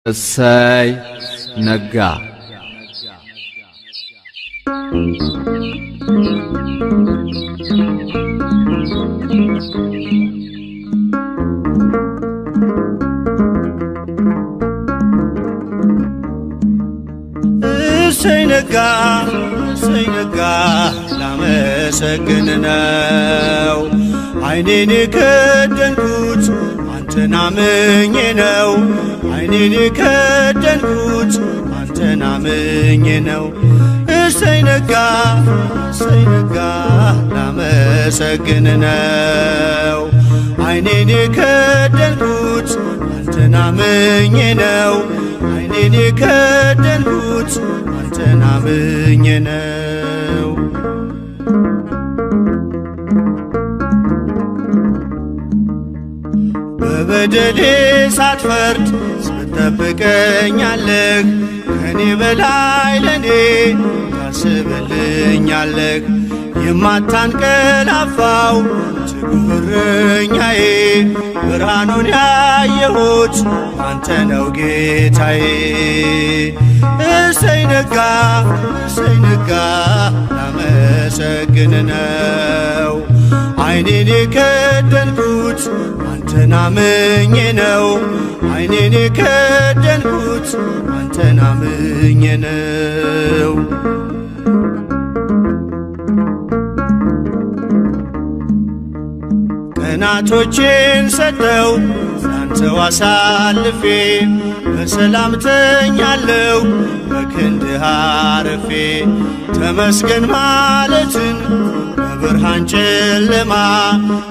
እሰይ ነጋ እሰይ ነጋ ላመሰግን ነው። ዓይኔን የከደንኩት አንተን አምኜ ነው። ዓይኔን የከደንኩት አንተን አምኜ ነው። እሰይ ነጋ ላመሰግን ነው። ዓይኔን የከደንኩት አንተን አምኜ ነው። ዓይኔን የከደንኩት አንተን አምኜ ነው። በበደሌ ሳትፈርድ ስትጠብቀኛለህ፣ ከኔ በላይ ለኔ ታስብልኛለህ። የማታንቀላፋው ትጉህ እረኛዬ፣ ብርሃኑን ያየሁት አንተ ነው ጌታዬ። እሰይ ነጋ ላመሰግን ነው። ዓይኔን የከደንኩት አንተን አምኜ ነው። ዓይኔን የከደንኩት አንተን አምኜ ነው። ቀናቶቼን ሰጠው ላንተው አሳልፌ፣ በሰላም ተኛለሁ በክንድህ አርፌ። ተመስገን ማለትን በብርሃን ጨለማ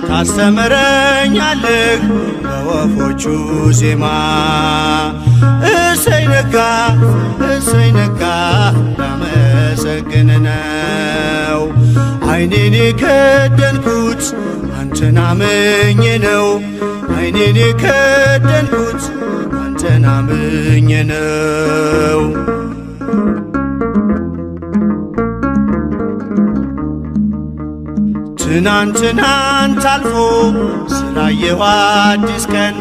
ታስተምረኛለህ በወፎቹ ዜማ። እሰይ ነጋ ላመሰግን ነው። ዓይኔን የከደንኩት አንተን አምኜ ነው። ዓይኔን የከደንኩት አንተን አምኜ ነው። ትናንትናን ታልፎ ስላየሁ አዲስ ቀን፣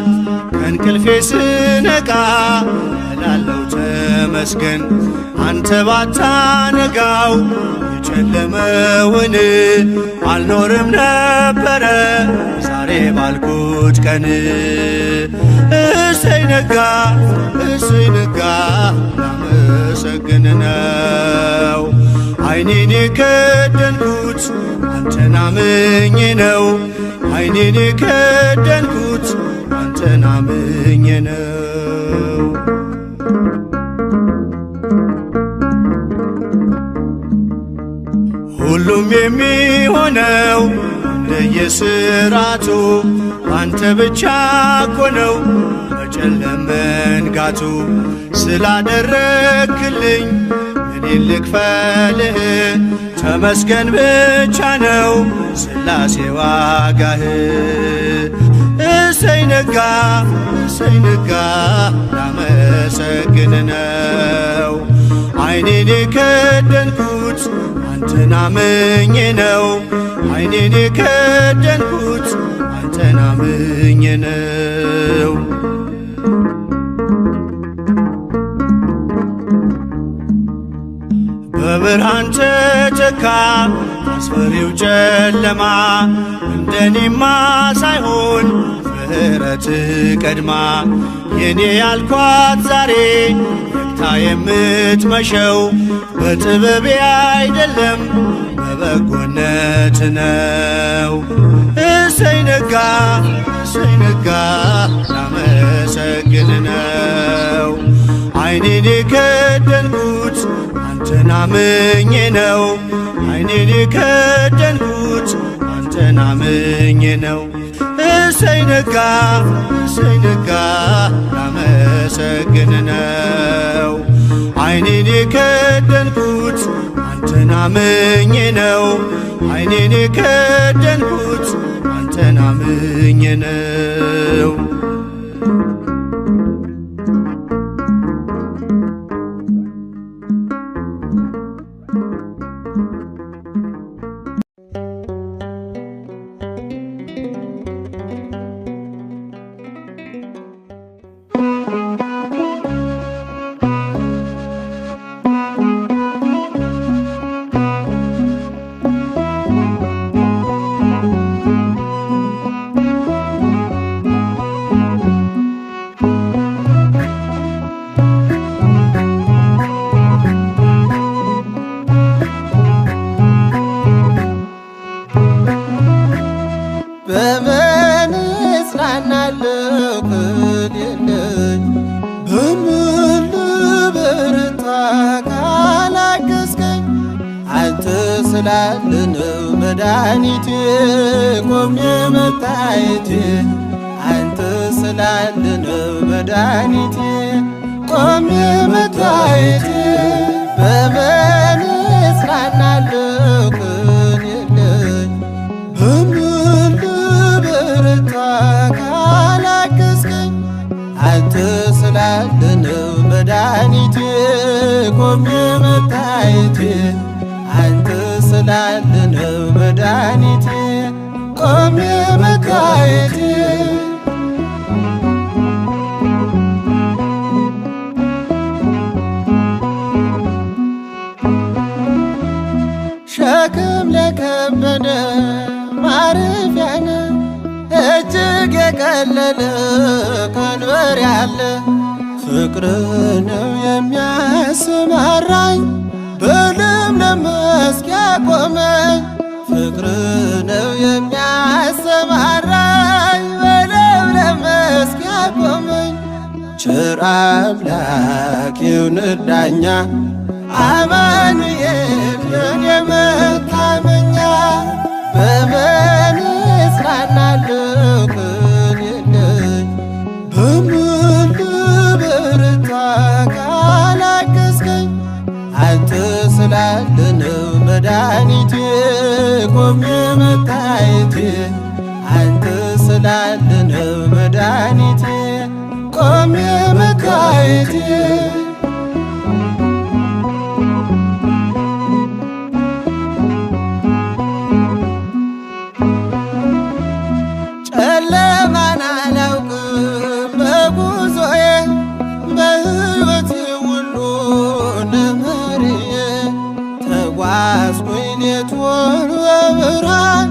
ከእንቅልፌ ስነቃ እላለሁ ተመስገን። አንተ ባታነጋው የጨለመውን አልኖርም ነበረ ዛሬ ባልኩት ቀን። እሰይ ነጋ ላመሰግን ነው። ዓይኔን የከደንኩት አንተን አምኜ ነው። ዓይኔን የከደንኩት አንተን አምኜ ነው። ሁሉም የሚሆነው እንደየሥርዓቱ አንተ ብቻ እኮ ነው በጨለማ መንጋቱ። ስላደረግክልኝ እኔን ልክፈልህ፣ ተመስገን ብቻ ነው ሥላሴ ዋጋህ። እሰይ ነጋ ላመሰግን ነው። ዓይኔን የከደንኩት አንተን አምኜ ነው። ዓይኔን የከደንኩት አንተን አምኜ ነው። በብርሃን ተተካ አስፈሪው ጨለማ፣ እንደኔማ ሳይሆን ምሕረት ቀድማ። የኔ ያልኳት ዛሬ ነግታ የምትመሸው በጥበቤ አይደለም በበጎነት ነው። እሰይ ነጋ ላመሰግን ነው። ዓይኔን የከደንኩት አንተን አምኜ ነው። ዓይኔን የከደንኩት አንተን አምኜ ነው። እሰይ ነጋ ላመሰግን ነው። ዓይኔን የከደንኩት አንተን አምኜ ነው። ዓይኔን የከደንኩት አንተን አምኜ ነው። ስላለነው መድኃኒቴ ቆሜ መታየቴ አንተ ስላለነው መድኃኒቴ ቆሜ መታየቴ በምን እጽናናለሁ ቅን የለኝ በምን ልበረታ ካላገዝከኝ አንተ ስላለነው መድኃኒቴ ቆሜ መታየቴ አንተ ስላለነው መድኃኒቴ ቆሜ መታየቴ ሸክም ለከበደ ማረፊያ ነህ እጅግ የቀለለ ቀንበር ያለ ፍቅር ነው የሚያሰማራኝ በለምለም መስክ ያቆመኝ ፍቅር ነው የሚያሰማራኝ በለምለም መስክ ያቆመኝ ቸር አምላክ ይሁንህ ዳኛ አማኑኤል የኔ መታመኛ በምን እጽናናለሁ ቅን የለኝ በምን ልበረታ ካላገዝከኝ አንተ ስላለነው መድኃኒቴ ቆሜ መታየቴ አንተ ስላለነው መድኃኒቴ ቆሜ መታየቴ ጨለማን አላውቅም በጉዞዬ በሕይወቴ ሁሉ ነመርዬ ተጓዝኩኝ ሌቱን በብርሃን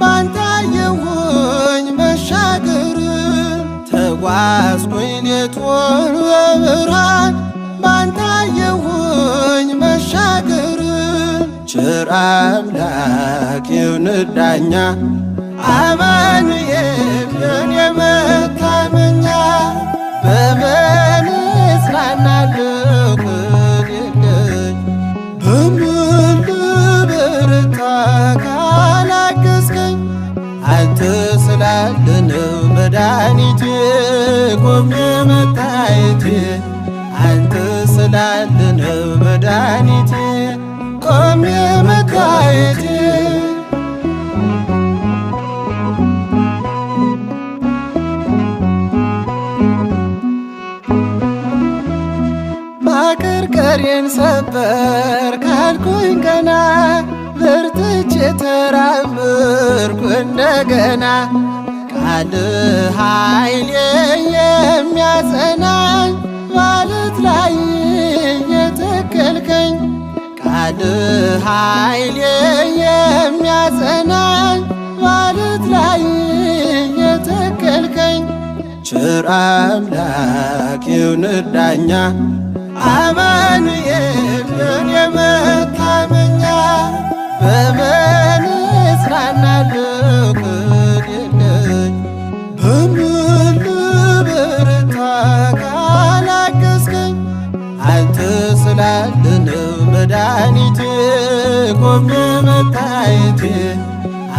ባንተ አየሁኝ መሻገርን ተጓዝኩኝ ሌቱን በብርሃን ባንተ አየሁኝ መሻገርን ቸር አምላክ ይሁንህ ዳኛ አማኑኤል የኔ መታመኛ በምን እጽናናለሁ ቅን የለኝ በምን ልበረታ ካላገዝከኝ አንተ ስላለነው መድኃኒቴ ቆሜ መታየቴ አንተ ስላለነው መድኃኒቴ ቆሜ መታየቴ ማቀርቀሬን ሰበር ካልኩኝ ገና በርትቼ ተራመድኩ እንደገና ቃል ኃይሌ የሚያጸናኝ ማለት ላይ የተከልከኝ ቃል ኃይሌ የሚያጸናኝ ማለት ላይ የተከልከኝ ቸር አምላክ ይሁንህ ዳኛ አማኑኤል የኔ መታመኛ በምን እጽናናለሁ ቅን የለኝ በምን ልበረታ ካላገዝከኝ አንተ ስላለነው መድኃኒቴ ቆሜ መታየቴ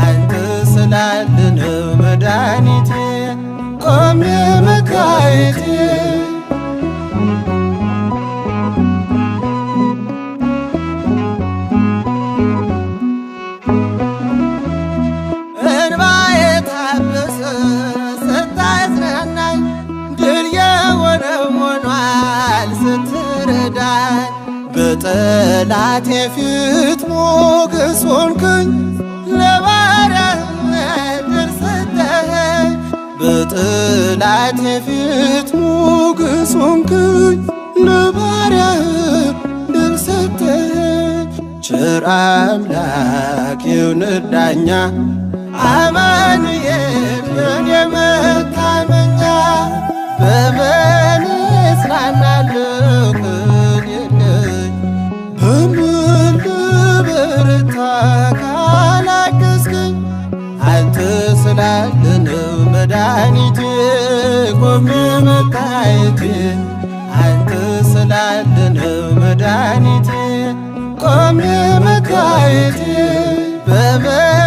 አንተ ስላለነው መድኃኒቴ ቆሜ መታየቴ በጠላቴ ፊት ሞገስ ሆንክኝ ለባሪያህ ድል ሰጠኸኝ በጠላቴ ፊት ሞገስ ሆንክኝ ለባሪያህ ድል ሰጠኸኝ ቸር አምላክ ይሁንህ ዳኛ አማኑኤል የኔ መታመኛ በምን እጽናናለሁ ቅን የለኝ በምን ልበረታ ካላገዝከኝ አንተ ስላለነው መድኃኒቴ ቆሜ መታየቴ አንተ ስላለነው መድኃኒቴ ቆሜ መታየቴ ዘመን